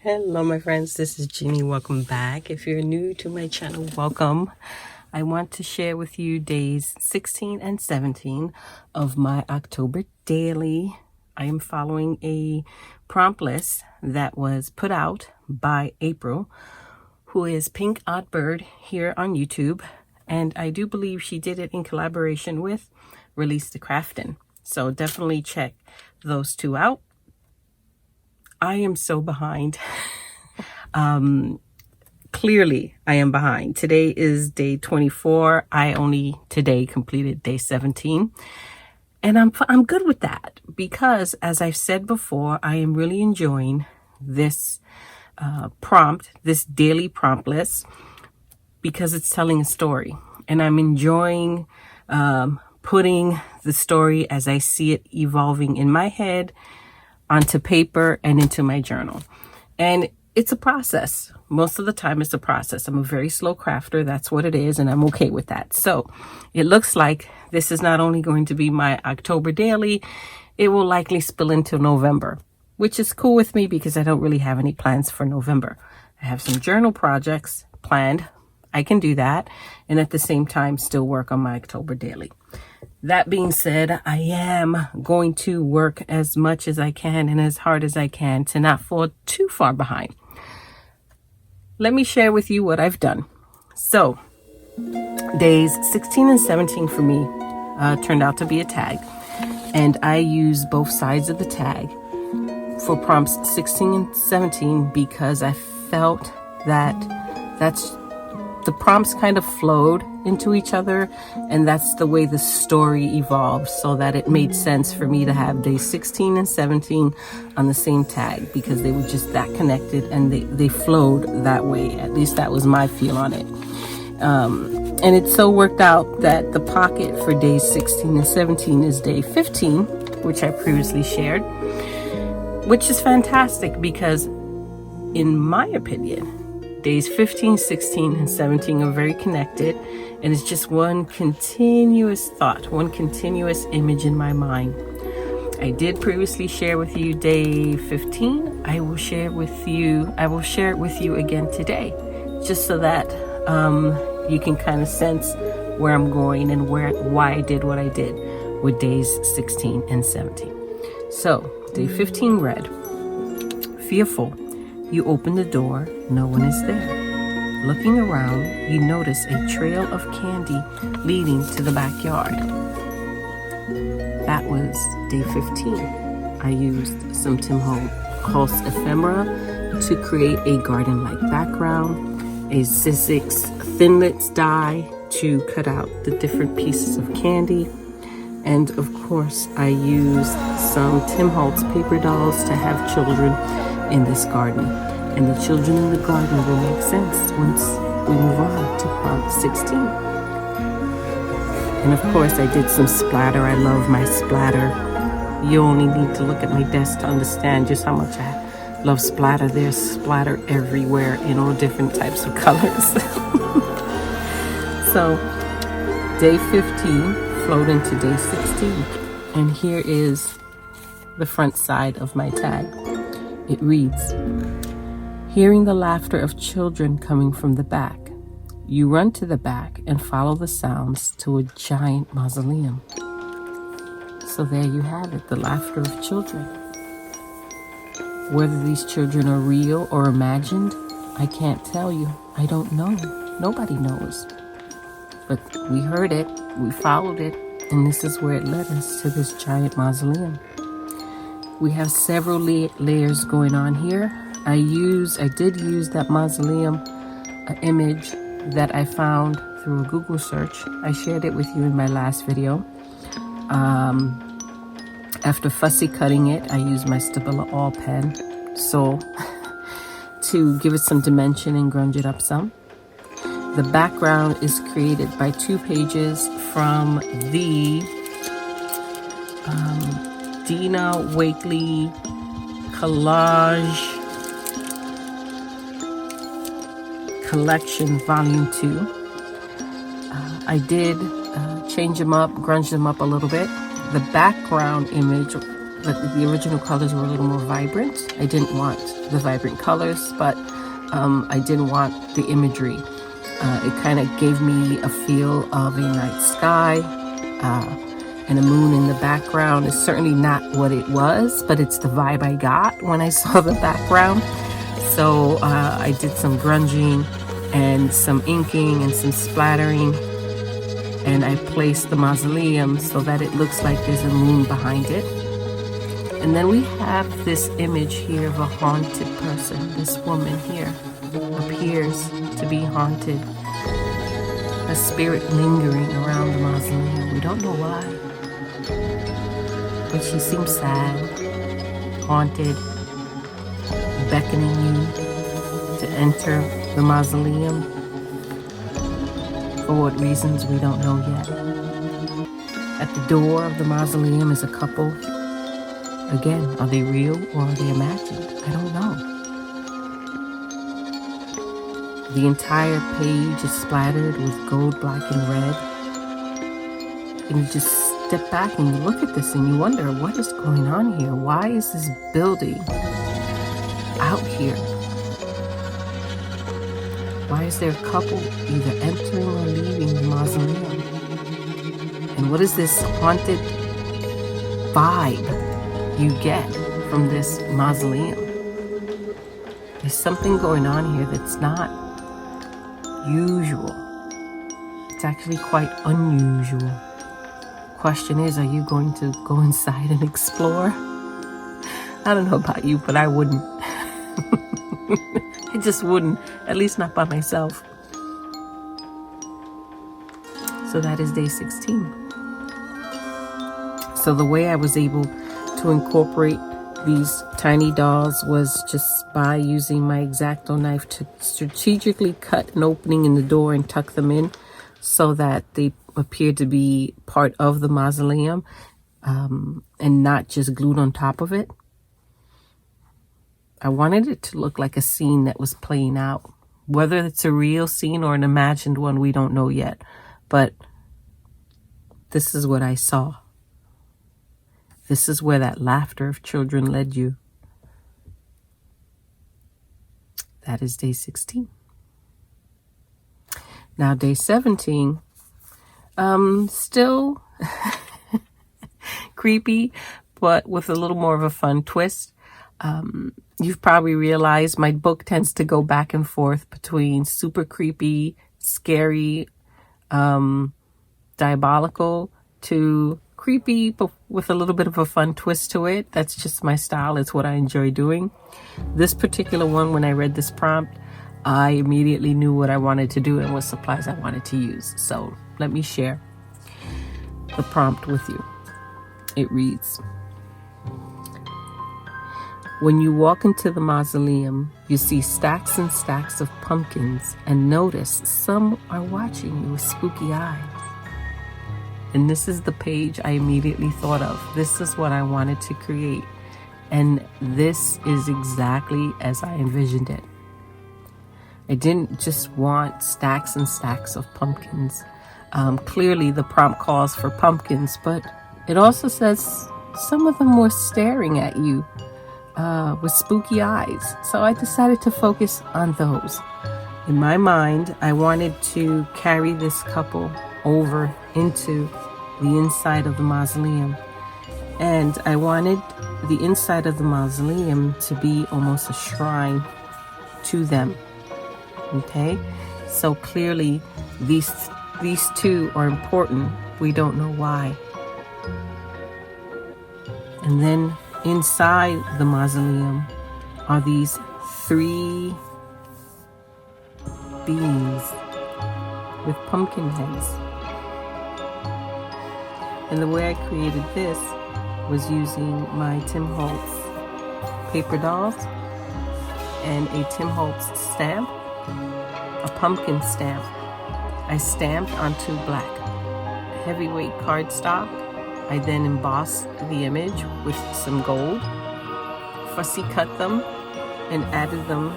Hello my friends, this is Jeannie. Welcome back. If you're new to my channel, welcome. I want to share with you days 16 and 17 of my October daily. I am following a prompt list that was put out by April, who is Pink Odd Bird here on YouTube, and I do believe she did it in collaboration with Release the Craftin'. So definitely check those two out. I am so behind. Clearly I am behind. Today is day 24. I only today completed day 17. And I'm good with that because, as I've said before, I am really enjoying this this daily prompt list, because it's telling a story. And I'm enjoying putting the story as I see it evolving in my head onto paper and into my journal. And it's a process. Most of the time it's a process. I'm a very slow crafter. That's what it is. And I'm okay with that. So it looks like this is not only going to be my October daily, it will likely spill into November, which is cool with me because I don't really have any plans for November. I have some journal projects planned. I can do that. And at the same time, still work on my October daily. That being said, I am going to work as much as I can and as hard as I can to not fall too far behind. Let me share with you what I've done. So, days 16 and 17 for me turned out to be a tag. And I use both sides of the tag for prompts 16 and 17 because I felt that the prompts kind of flowed into each other, and that's the way the story evolved, so that it made sense for me to have days 16 and 17 on the same tag because they were just that connected and they flowed that way. At least that was my feel on it. And it so worked out that the pocket for days 16 and 17 is day 15, which I previously shared, which is fantastic because, in my opinion, days 15, 16, and 17 are very connected, and it's just one continuous thought, one continuous image in my mind. I did previously share with you day 15. I will share it with you again today, just so that you can kind of sense where I'm going and why I did what I did with days 16 and 17. So, day 15 read, fearful. You open the door, no one is there. Looking around, you notice a trail of candy leading to the backyard. That was day 15. I used some Tim Holtz ephemera to create a garden-like background, a Sizzix Thinlits die to cut out the different pieces of candy, and of course I used some Tim Holtz paper dolls to have children in this garden, and the children in the garden will make sense once we move on to prompt 16. And of course I did some splatter. I love my splatter. You only need to look at my desk to understand just how much I love splatter. There's splatter everywhere in all different types of colors. So day 15 flowed into day 16, and here is the front side of my tag. It reads, hearing the laughter of children coming from the back, you run to the back and follow the sounds to a giant mausoleum. So there you have it, the laughter of children. Whether these children are real or imagined, I can't tell you. I don't know. Nobody knows. But we heard it, we followed it, and this is where it led us, to this giant mausoleum. We have several layers going on here. I did use that mausoleum image that I found through a Google search. I shared it with you in my last video. After fussy cutting it, I used my Stabilo All pen to give it some dimension and grunge it up some. The background is created by 2 pages from the Dina Wakely Collage Collection Volume 2. I did change them up, grunge them up a little bit. The background image the original colors were a little more vibrant. I didn't want the vibrant colors, but I didn't want the imagery. It kind of gave me a feel of a night sky and a moon in the background. It's certainly not what it was, but it's the vibe I got when I saw the background. So I did some grunging and some inking and some splattering, and I placed the mausoleum so that it looks like there's a moon behind it. And then we have this image here of a haunted person. This woman here appears to be haunted. A spirit lingering around the mausoleum. We don't know why, but she seems sad, haunted, beckoning you to enter the mausoleum. For what reasons, we don't know yet. At the door of the mausoleum is a couple. Again, are they real or are they imagined? I don't know. The entire page is splattered with gold, black, and red. And you just step back and you look at this and you wonder, what is going on here? Why is this building out here? Why is there a couple either entering or leaving the mausoleum? And what is this haunted vibe you get from this mausoleum? There's something going on here that's not usual. It's actually quite unusual. Question is, are you going to go inside and explore? I don't know about you, but I wouldn't. I just wouldn't, at least not by myself. So that is day 16. So the way I was able to incorporate these tiny dolls was just by using my X-Acto knife to strategically cut an opening in the door and tuck them in so that they appear to be part of the mausoleum and not just glued on top of it. I wanted it to look like a scene that was playing out. Whether it's a real scene or an imagined one, we don't know yet. But this is what I saw. This is where that laughter of children led you. That is day 16. Now day 17, still creepy, but with a little more of a fun twist. You've probably realized my book tends to go back and forth between super creepy, scary, diabolical to creepy, but with a little bit of a fun twist to it. That's just my style. It's what I enjoy doing. This particular one, when I read this prompt, I immediately knew what I wanted to do and what supplies I wanted to use. So let me share the prompt with you. It reads, when you walk into the mausoleum, you see stacks and stacks of pumpkins and notice some are watching you with spooky eyes. And this is the page I immediately thought of. This is what I wanted to create. And this is exactly as I envisioned it. I didn't just want stacks and stacks of pumpkins. Clearly the prompt calls for pumpkins, but it also says some of them were staring at you with spooky eyes. So I decided to focus on those. In my mind, I wanted to carry this couple over into the inside of the mausoleum. And I wanted the inside of the mausoleum to be almost a shrine to them. Okay? So clearly these two are important. We don't know why. And then inside the mausoleum are these 3 beings with pumpkin heads. And the way I created this was using my Tim Holtz paper dolls and a Tim Holtz stamp, a pumpkin stamp. I stamped onto black heavyweight cardstock. I then embossed the image with some gold, fussy cut them, and added them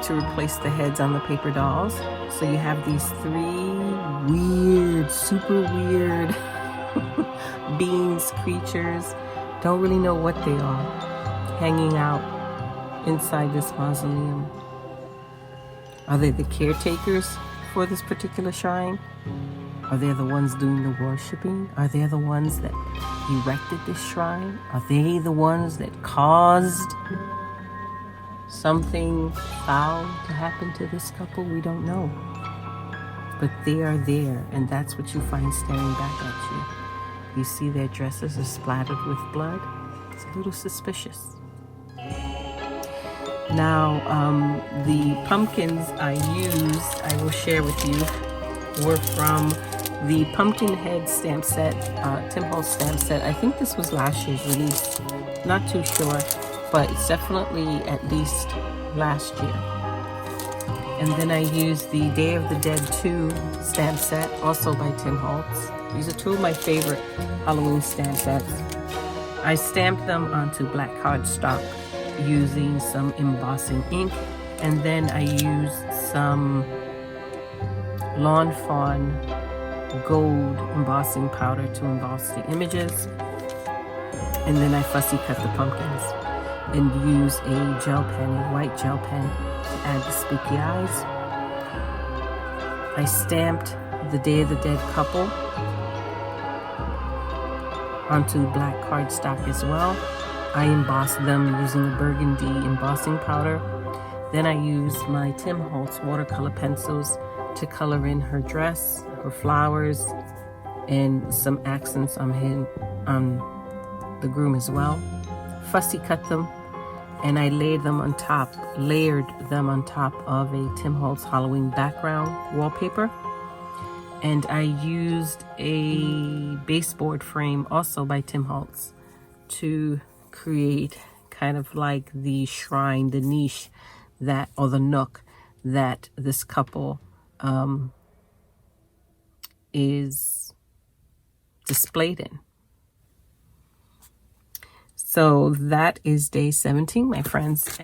to replace the heads on the paper dolls. So you have these 3 weird, super weird beings, creatures, don't really know what they are, hanging out inside this mausoleum. Are they the caretakers for this particular shrine? Are they the ones doing the worshipping? Are they the ones that erected this shrine? Are they the ones that caused something foul to happen to this couple? We don't know. But they are there, and that's what you find staring back at you. You see their dresses are splattered with blood. It's a little suspicious. Now, the pumpkins I used, I will share with you, were from the pumpkin head stamp set, Tim Holtz stamp set. I think this was last year's release. Not too sure, but it's definitely at least last year. And then I used the Day of the Dead 2 stamp set, also by Tim Holtz. These are two of my favorite Halloween stamp sets. I stamped them onto black cardstock using some embossing ink, and then I used some Lawn Fawn gold embossing powder to emboss the images, and then I fussy cut the pumpkins and use a gel pen, a white gel pen, to add the spooky eyes. I stamped the Day of the Dead couple onto black cardstock as well. I embossed them using a burgundy embossing powder. Then I used my Tim Holtz watercolor pencils to color in her dress, her flowers, and some accents on the groom as well. Fussy cut them, and I layered them on top of a Tim Holtz Halloween background wallpaper. And I used a baseboard frame, also by Tim Holtz, to create kind of like the shrine, the niche that, or the nook that this couple is displayed in. So that is day 17, my friends.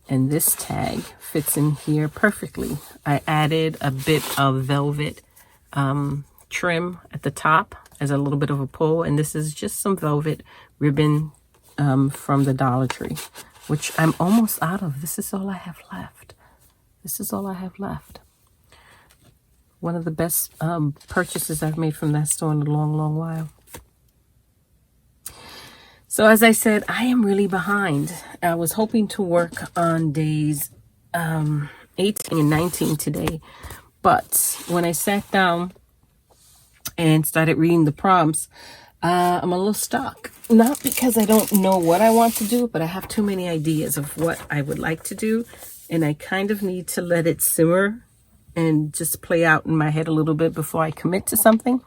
And this tag fits in here perfectly. I added a bit of velvet trim at the top as a little bit of a pull, and this is just some velvet ribbon from the Dollar Tree, which I'm almost out of. This is all I have left. One of the best purchases I've made from that store in a long, long while. So as I said, I am really behind. I was hoping to work on days 18 and 19 today, but when I sat down and started reading the prompts, I'm a little stuck. Not because I don't know what I want to do, but I have too many ideas of what I would like to do, and I kind of need to let it simmer and just play out in my head a little bit before I commit to something.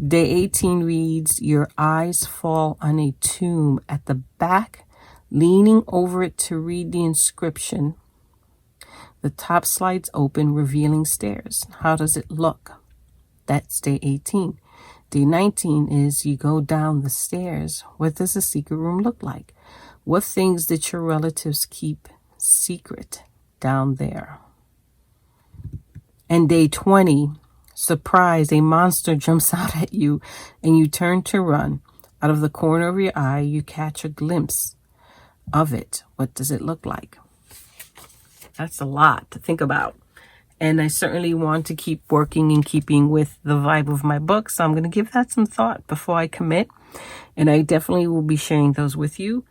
Day 18 reads, your eyes fall on a tomb at the back, leaning over it to read the inscription. The top slides open, revealing stairs. How does it look? That's day 18. Day 19 is you go down the stairs. What does the secret room look like? What things did your relatives keep secret down there? And day 20, surprise, a monster jumps out at you and you turn to run. Out of the corner of your eye, you catch a glimpse of it. What does it look like? That's a lot to think about. And I certainly want to keep working and keeping with the vibe of my book. So I'm going to give that some thought before I commit. And I definitely will be sharing those with you.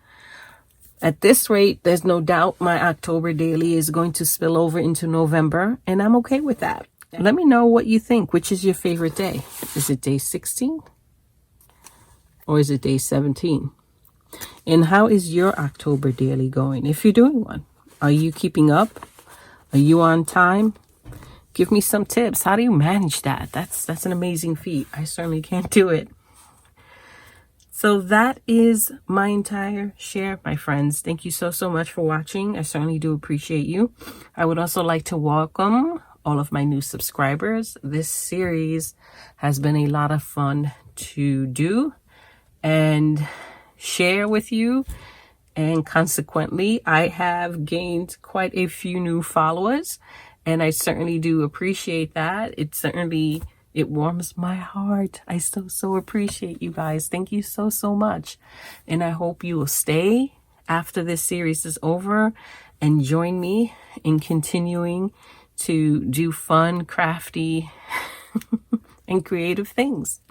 At this rate, there's no doubt my October daily is going to spill over into November. And I'm okay with that. Let me know what you think. Which is your favorite day? Is it day 16? Or is it day 17? And how is your October daily going? If you're doing one, are you keeping up? Are you on time? Give me some tips. How do you manage that? That's an amazing feat. I certainly can't do it. So that is my entire share, my friends. Thank you so much for watching. I certainly do appreciate you. I would also like to welcome all of my new subscribers. This series has been a lot of fun to do and share with you. And consequently, I have gained quite a few new followers. And I certainly do appreciate that. It certainly It warms my heart. I so appreciate you guys. Thank you so much. And I hope you will stay after this series is over and join me in continuing to do fun, crafty, and creative things.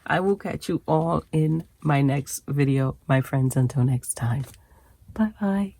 I will catch you all in my next video, my friends. Until next time. Bye-bye.